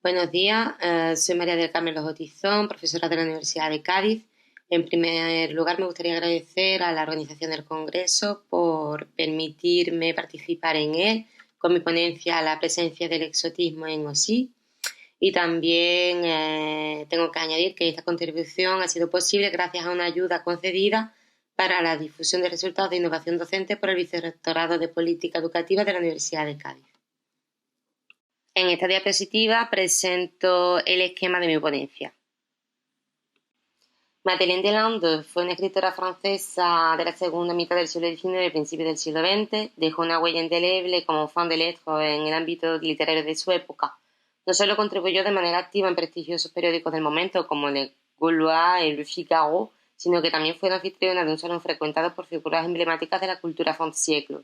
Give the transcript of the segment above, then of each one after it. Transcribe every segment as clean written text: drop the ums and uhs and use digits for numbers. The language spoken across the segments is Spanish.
Buenos días, soy María del Carmen Lojo Tizón, profesora de la Universidad de Cádiz. En primer lugar, me gustaría agradecer a la organización del Congreso por permitirme participar en él con mi ponencia La presencia del exotismo en OSI. Y también tengo que añadir que esta contribución ha sido posible gracias a una ayuda concedida para la difusión de resultados de innovación docente por el Vicerrectorado de Política Educativa de la Universidad de Cádiz. En esta diapositiva presento el esquema de mi ponencia. Madeleine Delandes fue una escritora francesa de la segunda mitad del siglo XIX y principios del siglo XX. Dejó una huella indeleble como fan de lettres en el ámbito literario de su época. No solo contribuyó de manera activa en prestigiosos periódicos del momento como Le Gaulois y Le Figaro, sino que también fue la anfitriona de un salón frecuentado por figuras emblemáticas de la cultura fin de siècle.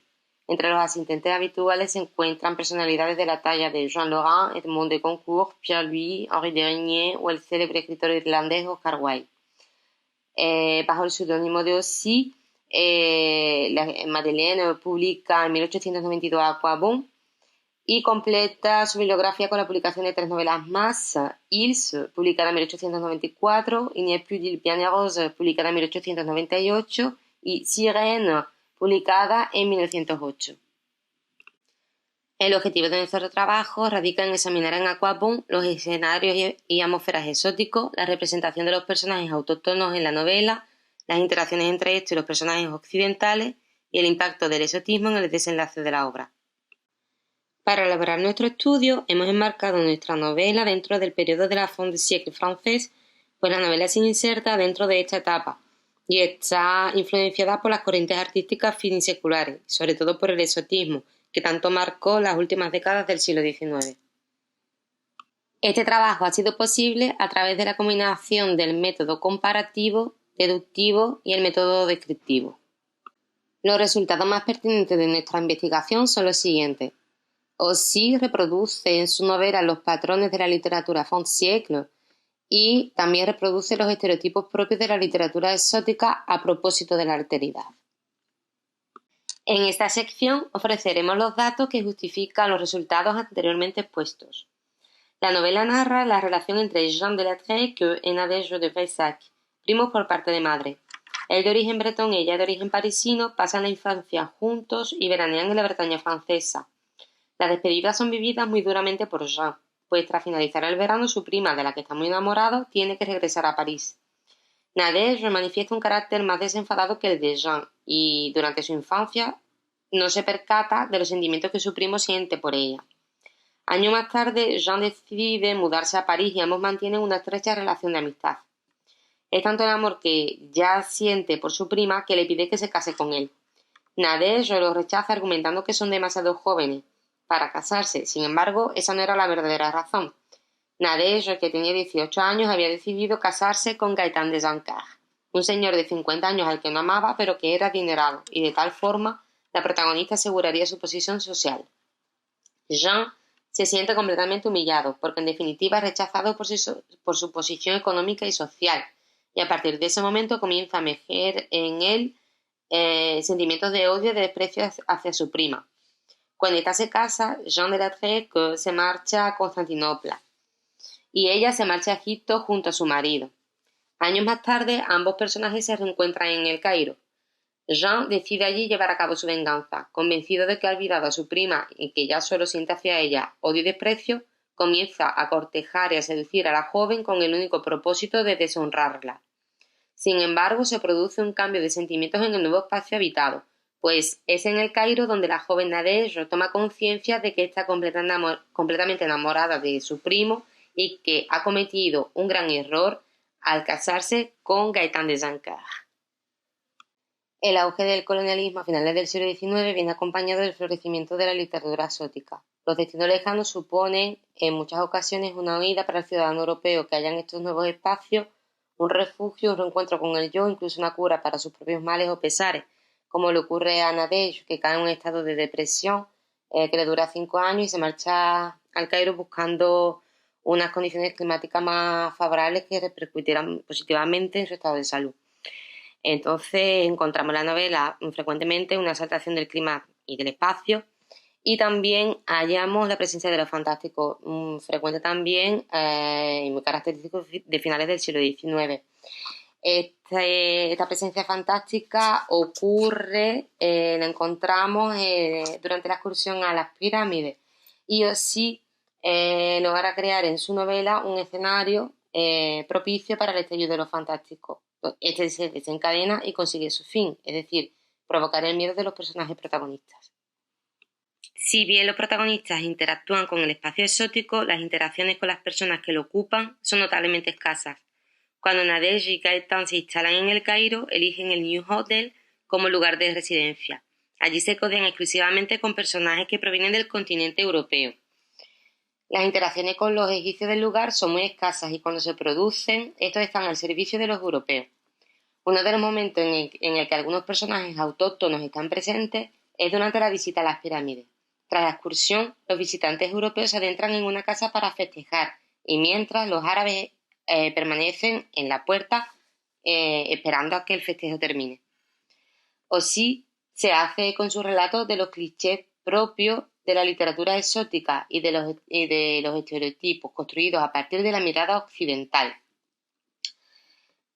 Entre los asistentes habituales se encuentran personalidades de la talla de Jean Laurent, Edmond de Goncourt, Pierre Louis, Henri de Regnier o el célebre escritor irlandés Oscar Wilde. Bajo el seudónimo de OSI, Madeleine publica en 1892 Aquabon y completa su bibliografía con la publicación de 3 novelas más: Ils, publicada en 1894, Il n'y a plus d'îles bienheureuses, publicada en 1898, y Sirène, publicada en 1908. El objetivo de nuestro trabajo radica en examinar en Aquabon los escenarios y atmósferas exóticos, la representación de los personajes autóctonos en la novela, las interacciones entre estos y los personajes occidentales y el impacto del exotismo en el desenlace de la obra. Para elaborar nuestro estudio, hemos enmarcado nuestra novela dentro del periodo de la fin de siècle francés, pues la novela se inserta dentro de esta etapa y está influenciada por las corrientes artísticas finiseculares, sobre todo por el exotismo, que tanto marcó las últimas décadas del siglo XIX. Este trabajo ha sido posible a través de la combinación del método comparativo, deductivo y el método descriptivo. Los resultados más pertinentes de nuestra investigación son los siguientes. OSI reproduce en su novela los patrones de la literatura fin de siècle y también reproduce los estereotipos propios de la literatura exótica a propósito de la alteridad. En esta sección ofreceremos los datos que justifican los resultados anteriormente expuestos. La novela narra la relación entre Jean de la Tréque y Nadège de Vesac, primos por parte de madre. Él de origen bretón y ella de origen parisino pasan la infancia juntos y veranean en la Bretaña francesa. Las despedidas son vividas muy duramente por Jean, pues tras finalizar el verano su prima, de la que está muy enamorado, tiene que regresar a París. Nadège manifiesta un carácter más desenfadado que el de Jean y durante su infancia no se percata de los sentimientos que su primo siente por ella. Años más tarde, Jean decide mudarse a París y ambos mantienen una estrecha relación de amistad. Es tanto el amor que ya siente por su prima que le pide que se case con él. Nadège lo rechaza argumentando que son demasiado jóvenes para casarse. Sin embargo, esa no era la verdadera razón. Nadège, que tenía 18 años, había decidido casarse con Gaëtan de Zancar, un señor de 50 años al que no amaba pero que era adinerado, y de tal forma la protagonista aseguraría su posición social. Jean se siente completamente humillado, porque en definitiva es rechazado por su posición económica y social, y a partir de ese momento comienza a emerger en él sentimientos de odio y de desprecio hacia su prima. Cuando ésta se casa, Jean de la Tréque se marcha a Constantinopla y ella se marcha a Egipto junto a su marido. Años más tarde, ambos personajes se reencuentran en El Cairo. Jean decide allí llevar a cabo su venganza. Convencido de que ha olvidado a su prima y que ya solo siente hacia ella odio y desprecio, comienza a cortejar y a seducir a la joven con el único propósito de deshonrarla. Sin embargo, se produce un cambio de sentimientos en el nuevo espacio habitado, pues es en El Cairo donde la joven Nadège toma conciencia de que está completamente enamorada de su primo y que ha cometido un gran error al casarse con Gaëtan de Zancar. El auge del colonialismo a finales del siglo XIX viene acompañado del florecimiento de la literatura exótica. Los destinos lejanos suponen en muchas ocasiones una huida para el ciudadano europeo que halla en estos nuevos espacios un refugio, un reencuentro con el yo, incluso una cura para sus propios males o pesares, como le ocurre a Nadège, que cae en un estado de depresión que le dura 5 años y se marcha al Cairo buscando unas condiciones climáticas más favorables que repercutirán positivamente en su estado de salud. Entonces encontramos en la novela frecuentemente una exaltación del clima y del espacio, y también hallamos la presencia de lo fantástico, frecuente también y muy característico de finales del siglo XIX. Esta presencia fantástica ocurre, la encontramos durante la excursión a las pirámides, y así logra crear en su novela un escenario propicio para el estallido de lo fantástico. Este se desencadena y consigue su fin, es decir, provocar el miedo de los personajes protagonistas. Si bien los protagonistas interactúan con el espacio exótico, las interacciones con las personas que lo ocupan son notablemente escasas. Cuando Nadege y Gaetan se instalan en El Cairo, eligen el New Hotel como lugar de residencia. Allí se codean exclusivamente con personajes que provienen del continente europeo. Las interacciones con los egipcios del lugar son muy escasas, y cuando se producen, estos están al servicio de los europeos. Uno de los momentos en el que algunos personajes autóctonos están presentes es durante la visita a las pirámides. Tras la excursión, los visitantes europeos se adentran en una casa para festejar, y mientras los árabes permanecen en la puerta esperando a que el festejo termine. Osí se hace con su relato de los clichés propios de la literatura exótica y de los estereotipos construidos a partir de la mirada occidental.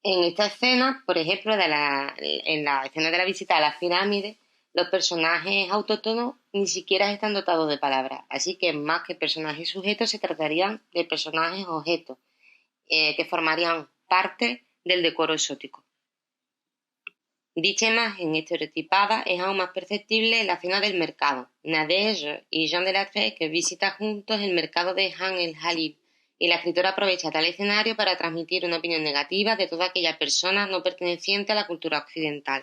En esta escena, por ejemplo, en la escena de la visita a las pirámides, los personajes autóctonos ni siquiera están dotados de palabras, así que más que personajes sujetos se tratarían de personajes objetos que formarían parte del decoro exótico. Dicha imagen estereotipada es aún más perceptible en la escena del mercado. Nadege y Jean de la Trek visitan juntos el mercado de Han el Jalil, y la escritora aprovecha tal escenario para transmitir una opinión negativa de toda aquella persona no perteneciente a la cultura occidental.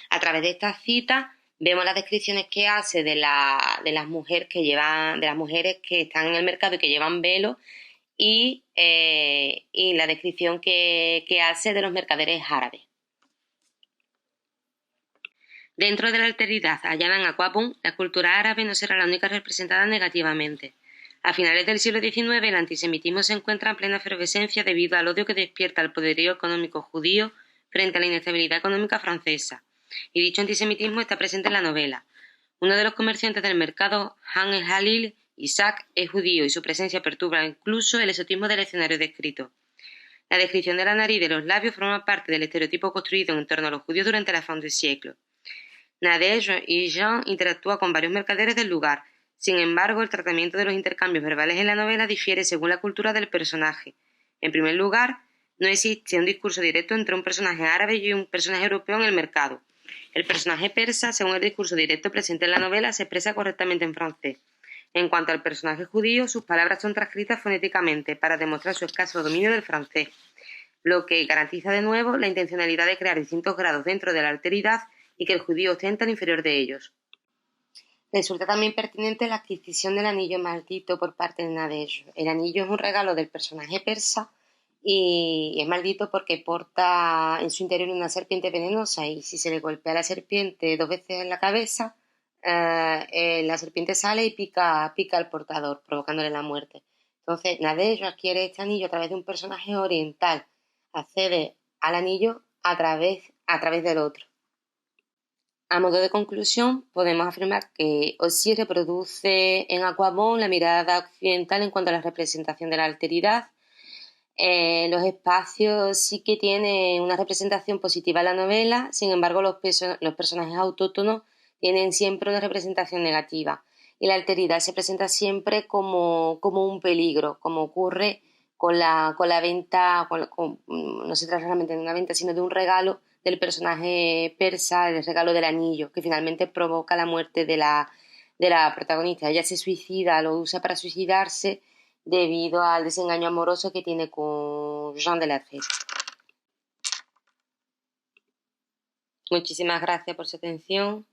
A través de estas citas vemos las descripciones que hace de las mujeres que están en el mercado y que llevan velo, y la descripción que hace de los mercaderes árabes. Dentro de la alteridad hallada en Aquapum, la cultura árabe no será la única representada negativamente. A finales del siglo XIX, el antisemitismo se encuentra en plena efervescencia debido al odio que despierta el poderío económico judío frente a la inestabilidad económica francesa, y dicho antisemitismo está presente en la novela. Uno de los comerciantes del mercado, Han el Jalil, Isaac, es judío, y su presencia perturba incluso el exotismo del escenario descrito. La descripción de la nariz y de los labios forma parte del estereotipo construido en torno a los judíos durante la fin del siglo. Nadege y Jean interactúan con varios mercaderes del lugar. Sin embargo, el tratamiento de los intercambios verbales en la novela difiere según la cultura del personaje. En primer lugar, no existe un discurso directo entre un personaje árabe y un personaje europeo en el mercado. El personaje persa, según el discurso directo presente en la novela, se expresa correctamente en francés. En cuanto al personaje judío, sus palabras son transcritas fonéticamente para demostrar su escaso dominio del francés, lo que garantiza de nuevo la intencionalidad de crear distintos grados dentro de la alteridad y que el judío ostenta el inferior de ellos. Resulta también pertinente la adquisición del anillo maldito por parte de Nadege. El anillo es un regalo del personaje persa y es maldito porque porta en su interior una serpiente venenosa, y si se le golpea a la serpiente 2 veces en la cabeza, la serpiente sale y pica al portador, provocándole la muerte. Entonces Nadege adquiere este anillo a través de un personaje oriental, accede al anillo a través del otro. A modo de conclusión, podemos afirmar que Osí reproduce en Aquabon la mirada occidental en cuanto a la representación de la alteridad. Los espacios sí que tienen una representación positiva en la novela, sin embargo los personajes autóctonos tienen siempre una representación negativa, y la alteridad se presenta siempre como un peligro, como ocurre con la venta, no se trata realmente de una venta, sino de un regalo del personaje persa, el regalo del anillo, que finalmente provoca la muerte de la protagonista. Ella se suicida, lo usa para suicidarse debido al desengaño amoroso que tiene con Jean de la Trek. Muchísimas gracias por su atención.